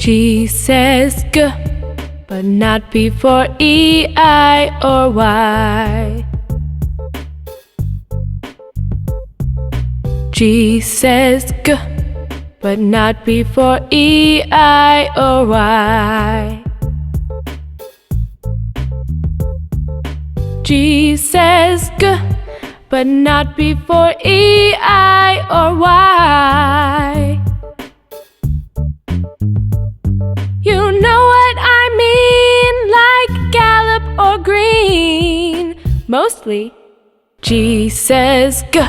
G says G, but not before E, I, or Y. G says G, but not before E, I, or Y. G says G, but not before E, I, or Y. You know what I mean, like Gallup or Green. Mostly, G says G.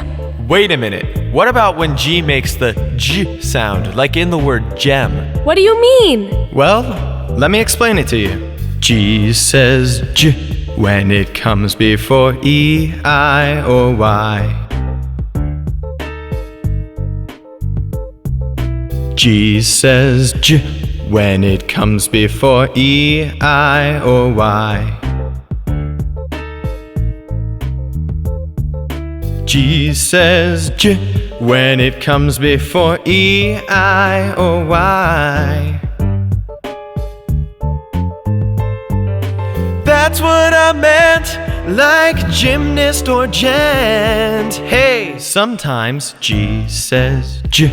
Wait a minute. What about when G makes the J sound, like in the word gem? What do you mean? Well, let me explain it to you. G says J when it comes before E, I, or Y. G says J when it comes before E, I, or Y. G says J when it comes before E, I, or Y. That's what I meant, like gymnast or gent. Hey, sometimes G says J